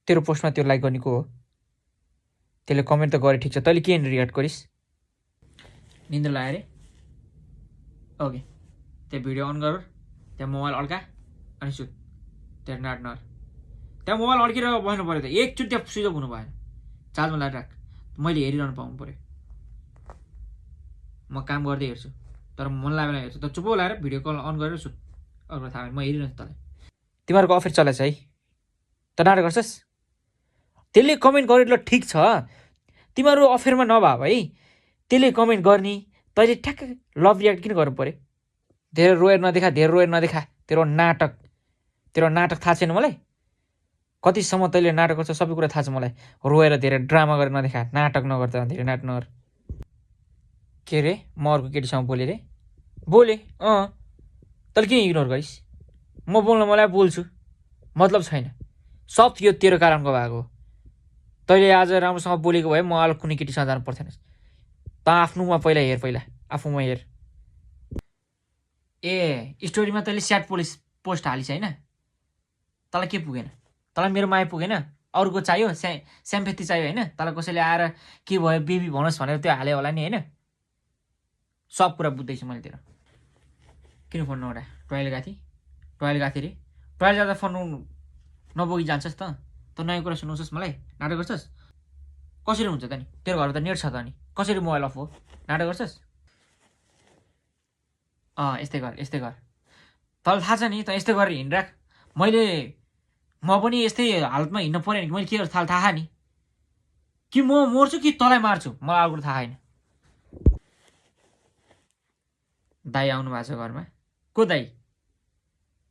तेरो पोस्टमा त्यो लाइक गर्ने को हो? त्यसले कमेन्ट त गरे ठिक छ, तैँले किन रियाक्ट गरिस्? निन्द्रा लाग्यो अरे? ओके, त्यो भिडियो अन गर, त्यहाँ मोबाइल अड्का अनि सुत। त्यहाँ नाट नर त्यहाँ मोबाइल अड्केर बस्नु पऱ्यो त, एकचोटि त्यहाँ स्विच अफ हुनु भएन। चार्जमा लगाएर राख, मैले हेरिरहनु पाउनु पऱ्यो। म काम गर्दै हेर्छु, तर मन लाग्यो भने हेर्छु। त चुप्पो लगाएर भिडियो कल अन गरेर सुत। अर्को थाहा म हेरिरहन्छु तँलाई। तिमीहरूको अफेयर चलेछ है त? नाटक गर्छस्? त्यसले कमेन्ट गरेर ल ठिक छ, तिमीहरू अफेयरमा नभए है त्यसले कमेन्ट गर्ने, तैँले ठ्याक्क लभ रियाक्ट किन गर्नु पऱ्यो? धेरै रोएर नदेखा, धेरै रोएर नदेखा। तेरो नाटक थाहा छैन मलाई? कतिसम्म तैँले नाटक गर्छ सबै कुरा थाहा छ मलाई। रोएर धेरै ड्रामा गरेर नदेखा, नाटक नगर्दा धेरै नाटक नगर। के रे, म अर्को केटीसँग बोलेँ रे? बोले तैँले किन इग्नोर गरिस्? म बोल्न मलाई बोल्छु, मतलब छैन। सब यो तेरो कारणको भएको हो। तैँले आज राम्रोसँग बोलेको भए म अलग कुनै केटीसँग जानु पर्थेन। त आफ्नोमा पहिला हेर, पहिला आफूमा हेर। ए स्टोरीमा तैँले स्याड पोस्ट हालिस् होइन? तँलाई के पुगेन? तँलाई मेरो माया पुगेन? अरूको चाहियो, स्याम्पेथी चाहियो होइन? तँलाई कसैले आएर के भयो बेबी भनोस् भनेर त्यो हाल्यो होला नि होइन? सब कुरा बुझ्दैछु मैले तेरो। किन फोन नउठा? टोइलेट गएको थिएँ रे? टोइलेट जाँदा फोन नबोकी जान्छस् त? नयाँ कुरा सुनाउँछस् मलाई? नाटक गर्छस्? कसरी हुन्छ त नि? तेरो घरमा त नेट छ त नि, कसरी मोबाइल अफ हो? नाटक गर्छस्? यस्तै गर। तँलाई थाहा छ नि, त यस्तै गरेर हिँडिराख। म पनि यस्तै हालतमा हिँड्नु पऱ्यो नि, मैले के गर्छु थाहा नि? कि म मर्छु कि तँलाई मार्छु, मलाई अर्को थाहा छैन। दाई आउनु भएको छ घरमा। को दाई?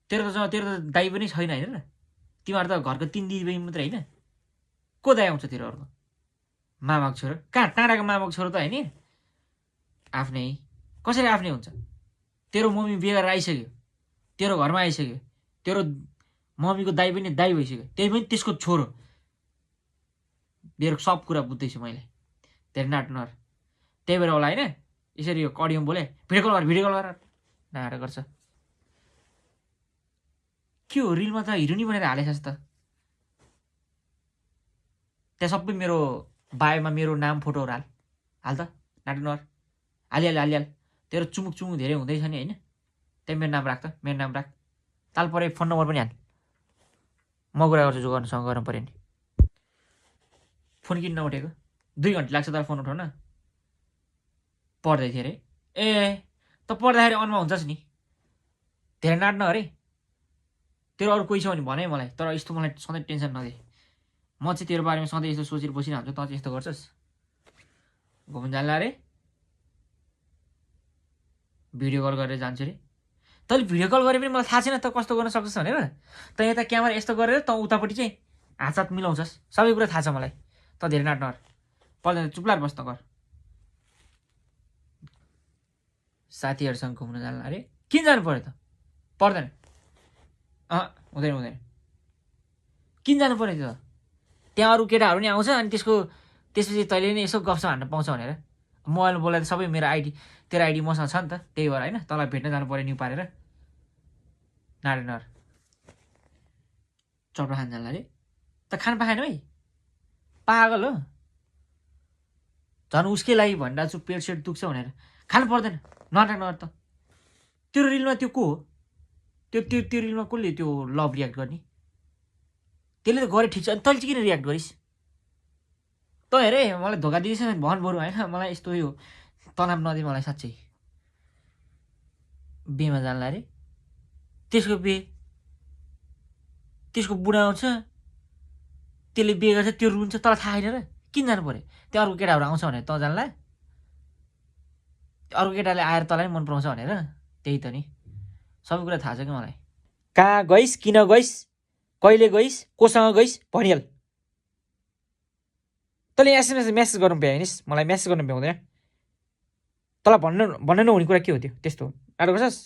तेरो त दाई पनि छैन होइन र? तिमीहरू त घरको 3 दिदी मात्रै होइन? को दाई आउँछ तिमीहरूको? मामाको छोरो? कहाँ टाढाको मामाको छोरो त होइन? आफ्नै? कसरी आफ्नै हुन्छ? तेरो मम्मी बिहे गरेर आइसक्यो, तेरो घरमा आइसक्यो, तेरो मम्मीको दाई पनि दाई भइसक्यो, त्यही पनि त्यसको छोरो। मेरो सब कुरा बुझ्दैछु मैले। धेरै नाटक नगर। त्यही भएर होला होइन यसरी यो कडियोमा बोले। भिडियो कल गर नाटक गर्छ। के हो रिलमा त हिरोनी बनेर हालेछस् त? त्यहाँ सबै मेरो बायोमा मेरो नाम फोटोहरू हाल त। नाटक नगर। हालिहाल। तेरो चुमुक धेरै हुँदैछ नि होइन? त्यही मेरो नाम राख त, मेरो नाम राख। ताल परे फोन नम्बर पनि हाल। म कुरा गर्छु जो गर्नुसँग गर्नु पऱ्यो नि। फोन किन नउठेको? 2 घन्टा लाग्छ त फोन उठाउन? पढ्दै थिएँ अरे? त पढ्दाखेरि अनमा हुन्छस् नि। धेरै नाट नगरे। तेरो अरू कोही छ भने भने मलाई, तर यस्तो मलाई सधैँ टेन्सन नदे। म चाहिँ तेरो बारेमा सधैँ यस्तो सोचेर बसिरहन्छु, तँ चाहिँ यस्तो गर्छस्? घुम्न जान्ला अरे? भिडियो कल गरेर जान्छु अरे? तैँले भिडियो कल गरे पनि मलाई थाहा छैन त कस्तो गर्न सक्छस् भनेर। त यता क्यामेरा यस्तो गरेर त उतापट्टि चाहिँ हात मिलाउँछस्। सबै कुरा थाहा छ मलाई। त धेरै नाट नगर। पर्दैन, चुप्लाएर बस्न गर। साथीहरूसँग घुम्न जान्ला अरे? किन जानु पर्यो त? पर्दैन। हुँदैन। किन जानु पर्यो त्यो? त्यहाँ अरू केटाहरू नि आउँछ अनि त्यसपछि तैँले नै यसो गफसप हान्न पाउँछ भनेर। मोबाइलमा बोलाएर सबै मेरो तेरो आइडी मसँग छ नि त, त्यही भएर होइन तँलाई भेट्न जानु पऱ्यो न्यु पारेर। नाटक नगर। चप्पा खान जान्ला अरे? त खान पाएन है? पागल हो? झन् उसकै लागि भनिरहेको छु पेट सेट दुख्छ भनेर। खानु पर्दैन, नाटक नगर त। तेरो रिलमा त्यो को हो? त्यो रिलमा कसले त्यो लभ रियाक्ट गर्ने? त्यसले त गरे ठिक छ, अनि तैँले चाहिँ किन रियाक्ट गरिस्? त हेरे मलाई धोका दिँदैछ भन बरु होइन? मलाई यस्तो यो तनाव नदिए मलाई साँच्चै। बिहेमा जान्ला अरे? त्यसको बुढा आउँछ, त्यसले बिहे गर्छ, त्यो रुन्छ, तँलाई थाहा छैन र? किन जानु पऱ्यो? त्यो अर्को केटाहरू आउँछ भनेर तँ जान्ला? अर्को केटाले आएर तँलाई मन पराउँछ भनेर? त्यही त नि, सबै कुरा थाहा छ कि मलाई। कहाँ गइस्, किन गइस्, कहिले गइस्, कोसँग गइस् भनिहाल। तैँले एसएमएस मेसेज गर्नु भ्याइनिस्, मलाई मेसेज गर्नु भ्याउँदैन। तँलाई भन्न नहुने कुरा के हो त्यो? त्यस्तो नाटक गर्छस्?